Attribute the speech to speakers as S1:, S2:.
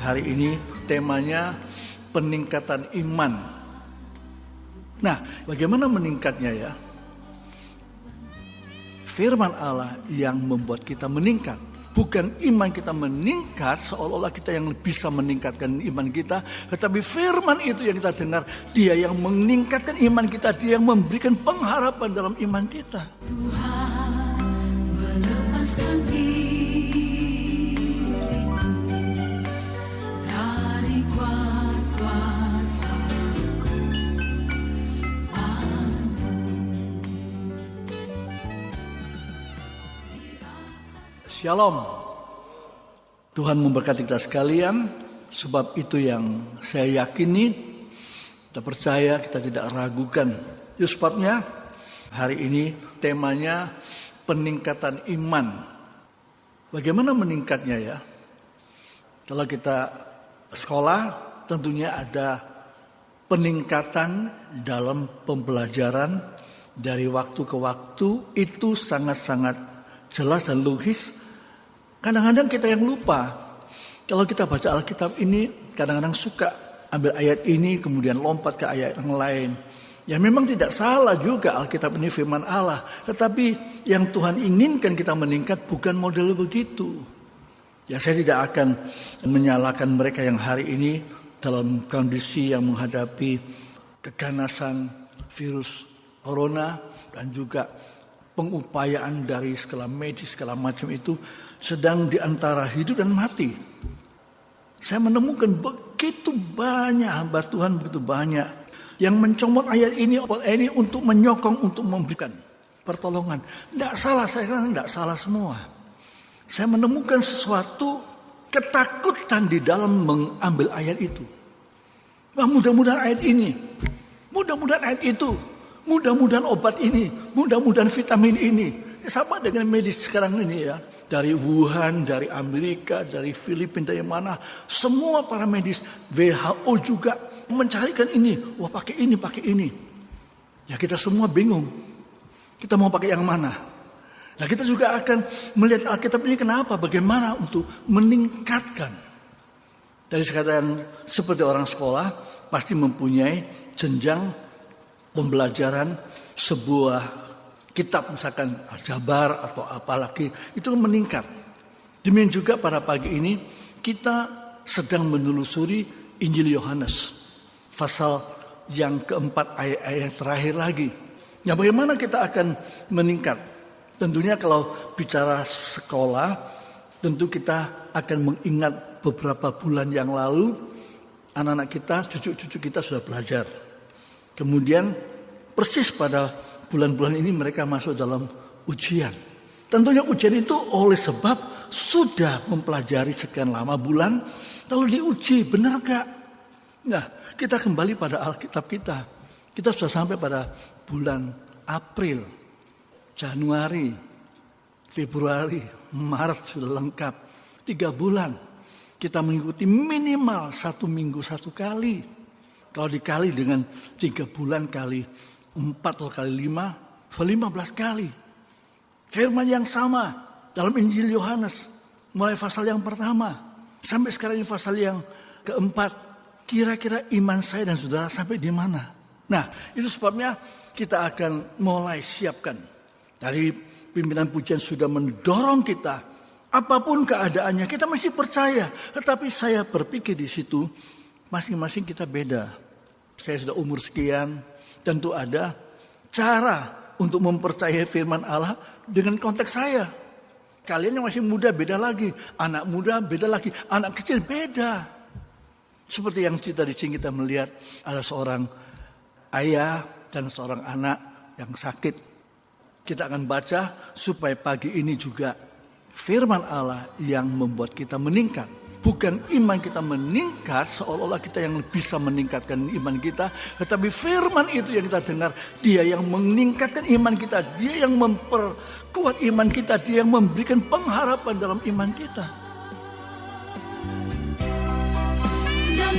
S1: Hari ini temanya peningkatan iman. Nah, bagaimana meningkatnya ya? Firman Allah yang membuat kita meningkat. Bukan iman kita meningkat seolah-olah kita yang bisa meningkatkan iman kita. Tetapi firman itu yang kita dengar, dia yang meningkatkan iman kita. Dia yang memberikan pengharapan dalam iman kita.
S2: Tuhan melepaskan dari kuat kuasa.
S1: Shalom. Tuhan memberkati kita sekalian. Sebab itu yang saya yakini, kita percaya, kita tidak ragukan. Itu sebabnya hari ini temanya peningkatan iman. Bagaimana meningkatnya ya? Kalau kita sekolah tentunya ada peningkatan dalam pembelajaran dari waktu ke waktu. Itu sangat-sangat jelas dan logis. Kadang-kadang kita yang lupa. Kalau kita baca Alkitab ini kadang-kadang suka ambil ayat ini kemudian lompat ke ayat yang lain. Ya memang tidak salah juga Alkitab ini firman Allah. Tetapi yang Tuhan inginkan kita meningkat bukan model begitu. Ya saya tidak akan menyalahkan mereka yang hari ini dalam kondisi yang menghadapi keganasan virus corona dan juga pengupayaan dari segala medis, segala macam itu sedang di antara hidup dan mati. Saya menemukan begitu banyak hamba Tuhan, begitu banyak yang mencomot ayat ini untuk menyokong, untuk memberikan pertolongan. Tidak salah, saya kira tidak salah semua. Saya menemukan sesuatu ketakutan di dalam mengambil ayat itu. Wah, mudah-mudahan ayat ini, mudah-mudahan ayat itu, mudah-mudahan obat ini, mudah-mudahan vitamin ini. Sama dengan medis sekarang ini ya. Dari Wuhan, dari Amerika, dari Filipina, dari mana. Semua para medis, WHO juga mencarikan ini. Wah pakai ini. Ya kita semua bingung. Kita mau pakai yang mana? Nah kita juga akan melihat Alkitab ini kenapa, bagaimana untuk meningkatkan. Dari sekarang seperti orang sekolah, pasti mempunyai jenjang pembelajaran sebuah kitab misalkan Al-Jabar atau apalagi itu meningkat. Demikian juga pada pagi ini kita sedang menelusuri Injil Yohanes pasal yang keempat ayat-ayat yang terakhir lagi. Ya bagaimana kita akan meningkat? Tentunya kalau bicara sekolah, tentu kita akan mengingat beberapa bulan yang lalu anak-anak kita, cucu-cucu kita sudah belajar. Kemudian persis pada bulan-bulan ini mereka masuk dalam ujian. Tentunya ujian itu oleh sebab sudah mempelajari sekian lama bulan, lalu diuji, benar gak? Nah, kita kembali pada Alkitab kita. Kita sudah sampai pada bulan April, Januari, Februari, Maret sudah lengkap. 3 bulan kita mengikuti minimal 1 minggu 1 kali. Kalau dikali dengan 3 bulan kali 4 atau kali 5, 15 kali. Firman yang sama dalam Injil Yohanes. Mulai pasal yang pertama. Sampai sekarang ini pasal yang keempat. Kira-kira iman saya dan saudara sampai di mana? Nah itu sebabnya kita akan mulai siapkan. Dari pimpinan pujian sudah mendorong kita. Apapun keadaannya kita mesti percaya. Tetapi saya berpikir di situ masing-masing kita beda. Saya sudah umur sekian. Tentu ada cara untuk mempercayai firman Allah dengan konteks saya. Kalian yang masih muda beda lagi. Anak muda beda lagi. Anak kecil beda. Seperti yang cerita di sini kita melihat ada seorang ayah dan seorang anak yang sakit. Kita akan baca supaya pagi ini juga firman Allah yang membuat kita meningkat. Bukan iman kita meningkat seolah-olah kita yang bisa meningkatkan iman kita. Tetapi firman itu yang kita dengar. Dia yang meningkatkan iman kita. Dia yang memperkuat iman kita. Dia yang memberikan pengharapan dalam iman kita.
S2: Dan